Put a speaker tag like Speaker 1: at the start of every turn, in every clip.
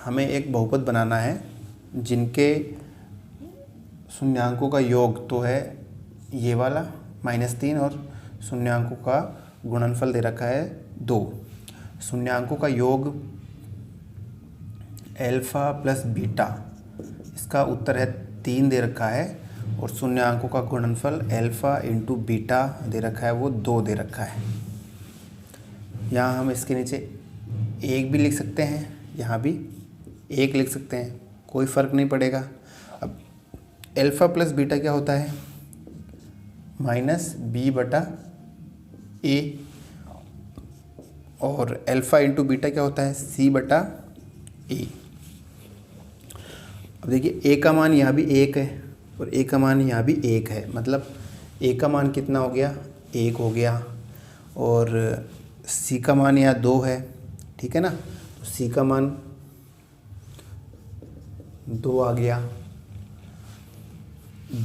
Speaker 1: हमें एक बहुपद बनाना है जिनके शून्यांकों का योग तो है ये वाला -3 और शून्यांकों का गुणनफल दे रखा है 2। शून्यांकों का योग अल्फ़ा प्लस बीटा, इसका उत्तर है 3 दे रखा है, और शून्यांकों का गुणनफल अल्फ़ा इंटू बीटा दे रखा है वो 2 दे रखा है। यहाँ हम इसके नीचे 1 भी लिख सकते हैं, यहाँ भी 1 लिख सकते हैं, कोई फ़र्क नहीं पड़ेगा। अब अल्फ़ा प्लस बीटा क्या होता है? -b/a, और अल्फ़ा इंटू बीटा क्या होता है? c/a। अब देखिए a का मान यहाँ भी 1 है और a का मान यहाँ भी 1 है, मतलब a का मान कितना हो गया? 1 हो गया, और c का मान यहाँ 2 है, ठीक है ना, तो c का मान 2 आ गया।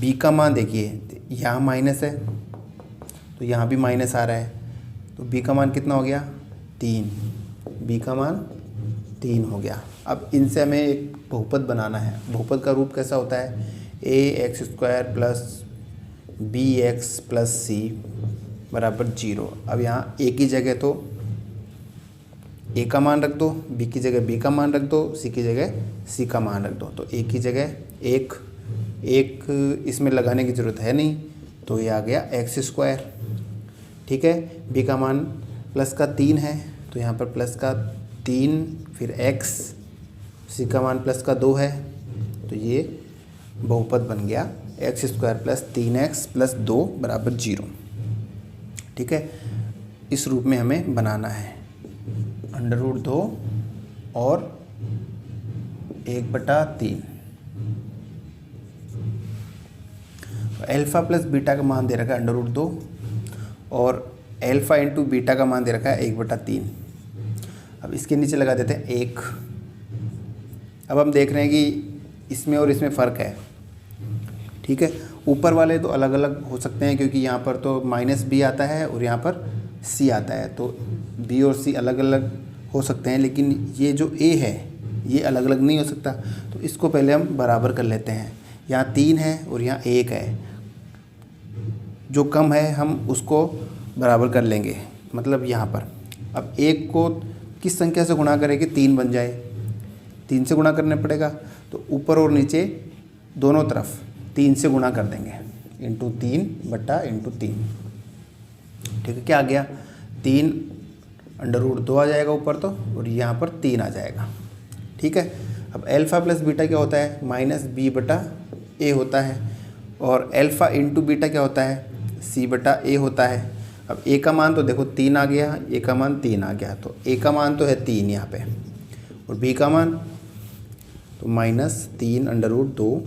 Speaker 1: b का मान देखिए यहाँ माइनस है तो यहाँ भी माइनस आ रहा है, तो b का मान कितना हो गया? 3। b का मान 3 हो गया। अब इनसे हमें एक बहुपद बनाना है। बहुपद का रूप कैसा होता है? ax² plus bx plus c बराबर 0। अब यहाँ a की जगह तो a का मान रख दो, b की जगह b का मान रख दो, c की जगह c का मान रख दो। तो a की जगह 1 इसमें लगाने की ज़रूरत है नहीं, तो ये आ गया x²। ठीक है, b का मान प्लस का 3 है, तो यहाँ पर प्लस का 3 फिर x, c का मान प्लस का 2 है, तो ये बहुपद बन गया x² प्लस 3x प्लस 2 बराबर 0। ठीक है, इस रूप में हमें बनाना है √2 और 1/3। अल्फ़ा प्लस बीटा का मान दे रखा है √2 और अल्फ़ा इंटू बीटा का मान दे रखा है 1/3। अब इसके नीचे लगा देते हैं 1। अब हम देख रहे हैं कि इसमें और इसमें फ़र्क है। ठीक है, ऊपर वाले तो अलग अलग हो सकते हैं क्योंकि यहाँ पर तो -b आता है और यहाँ पर c आता है, तो b और c अलग अलग हो सकते हैं, लेकिन ये जो a है ये अलग अलग नहीं हो सकता। तो इसको पहले हम बराबर कर लेते हैं। यहाँ 3 है और यहाँ 1 है, जो कम है हम उसको बराबर कर लेंगे, मतलब यहाँ पर। अब 1 को किस संख्या से गुणा करें कि 3 बन जाए? 3 से गुणा करना पड़ेगा, तो ऊपर और नीचे दोनों तरफ 3 से गुणा कर देंगे, इंटू 3/3। ठीक है, क्या आ गया? 3 √2 आ जाएगा ऊपर तो, और यहाँ पर 3 आ जाएगा। ठीक है, अब अल्फ़ा प्लस बीटा क्या होता है? -b/a होता है, और अल्फ़ा इंटू बीटा क्या होता है? c/a होता है। अब a का मान तो देखो 3 आ गया, a का मान 3 आ गया, तो a का मान तो है 3 यहाँ पे, और b का मान तो -3 √2,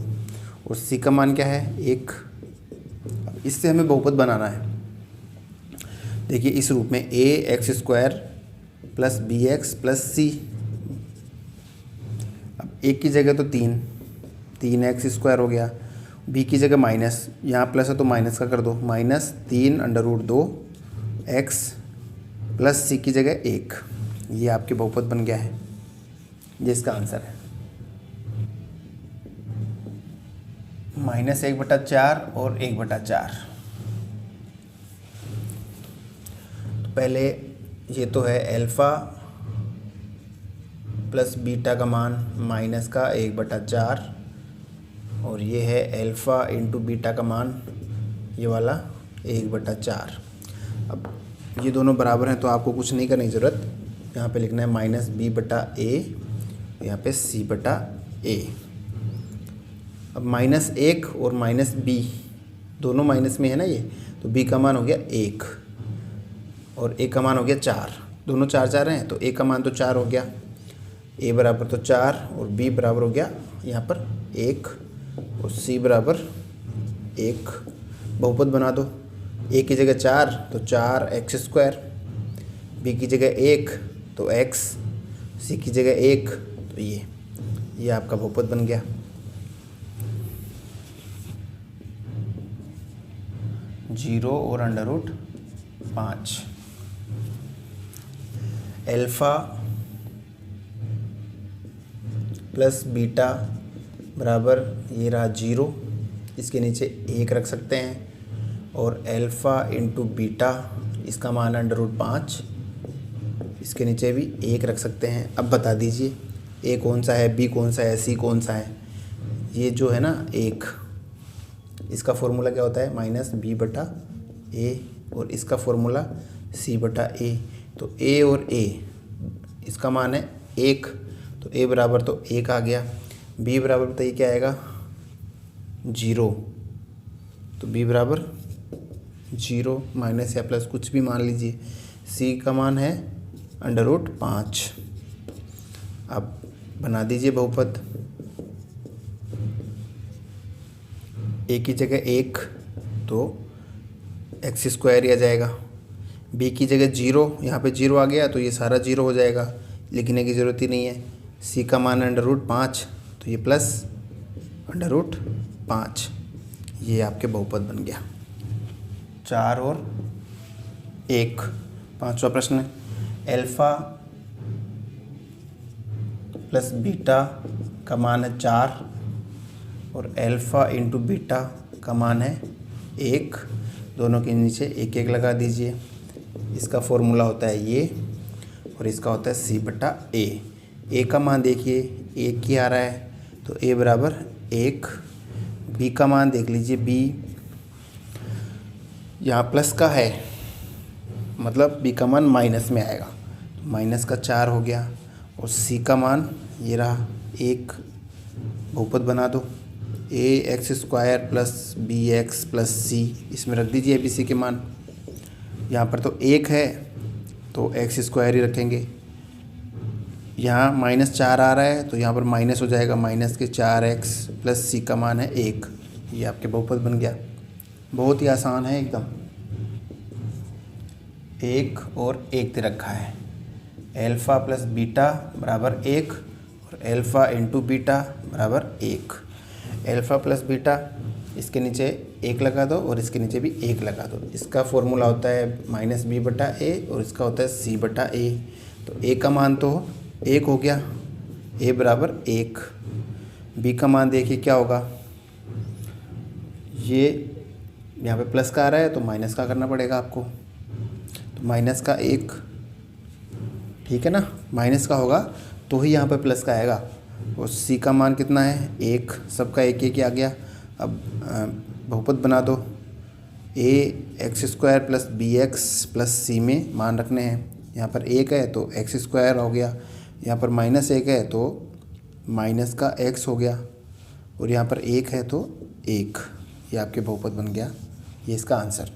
Speaker 1: और c का मान क्या है? 1। अब इससे हमें बहुपद बनाना है। देखिए इस रूप में ax² plus bx plus c। अब a की जगह तो 3x² हो गया, b की जगह माइनस, यहाँ प्लस है तो माइनस का कर दो, -3 √2 x प्लस c की जगह 1। ये आपके बहुपद बन गया है, ये इसका आंसर है। -1/4 और 1/4। तो पहले ये तो है अल्फ़ा प्लस बीटा का मान माइनस का 1/4, और ये है अल्फ़ा इंटू बीटा का मान ये वाला 1/4। अब ये दोनों बराबर हैं तो आपको कुछ नहीं करने की ज़रूरत, यहाँ पे लिखना है -b/a, यहाँ पे c/a। अब -1 और -b दोनों माइनस में है ना ये, तो b का मान हो गया 1 और a का मान हो गया 4। दोनों 4 हैं, तो a का मान तो 4 हो गया, a बराबर तो 4 और b बराबर हो गया यहाँ पर 1 और c बराबर 1। बहुपद बना दो, a की जगह 4 तो 4x², b की जगह 1 तो x, c की जगह 1 तो ये आपका बहुपद बन गया। 0 और √5। अल्फ़ा प्लस बीटा बराबर ये रहा 0, इसके नीचे 1 रख सकते हैं, और एल्फ़ा इंटू बीटा इसका मान है √5, इसके नीचे भी 1 रख सकते हैं। अब बता दीजिए ए कौन सा है, बी कौन सा है, सी कौन सा है। ये जो है ना 1, इसका फॉर्मूला क्या होता है -b/a, और इसका फॉर्मूला c/a। तो a और a इसका मान है 1, तो a बराबर तो 1 आ गया। b बराबर बताइए क्या आएगा 0, तो b बराबर 0 माइनस या प्लस कुछ भी मान लीजिए। c का मान है √5। अब बना दीजिए बहुपद। a की जगह 1 तो x² आ जाएगा, b की जगह 0, यहाँ पे 0 आ गया तो ये सारा 0 हो जाएगा, लिखने की ज़रूरत ही नहीं है। c का मान है √5 तो ये प्लस √5, ये आपके बहुपद बन गया। 4 और 1, 5वां प्रश्न, एल्फ़ा प्लस बीटा का मान है 4 और एल्फ़ा इंटू बीटा का मान है 1, दोनों के नीचे 1 लगा दीजिए। इसका फॉर्मूला होता है ये, और इसका होता है c/a। a का मान देखिए 1 ही आ रहा है, तो a बराबर 1। b का मान देख लीजिए, b यहाँ प्लस का है, मतलब b का मान माइनस में आएगा, तो माइनस का 4 हो गया। और c का मान ये रहा 1, बहुपद बना दो, ax² + bx + c, इसमें रख दीजिए abc के मान। यहाँ पर तो 1 है तो x² ही रखेंगे, यहाँ -4 आ रहा है तो यहाँ पर माइनस हो जाएगा, माइनस के 4x + c का मान है 1। ये आपके बहुपद बन गया। बहुत ही आसान है एकदम, 1 और 1 दे रखा है, एल्फ़ा प्लस बीटा बराबर 1 और एल्फ़ा इंटू बीटा बराबर 1। एल्फ़ा प्लस बीटा इसके नीचे 1 लगा दो और इसके नीचे भी 1 लगा दो। इसका फॉर्मूला होता है -b/a और इसका होता है c/a। तो a का मान तो 1 हो गया, a बराबर 1। b का मान देखिए क्या होगा, ये यहाँ पे प्लस का आ रहा है तो माइनस का करना पड़ेगा आपको, तो माइनस का 1, ठीक है ना, माइनस का होगा तो ही यहाँ पे प्लस का आएगा। और c का मान कितना है 1, सबका 1 आ गया। अब बहुपद बना दो, ax² + bx + c में मान रखने हैं। यहाँ पर 1 है तो x² हो गया, यहाँ पर -1 है तो माइनस का x हो गया, और यहाँ पर 1 है तो 1। ये आपके बहुपद बन गया, ये इसका आंसर।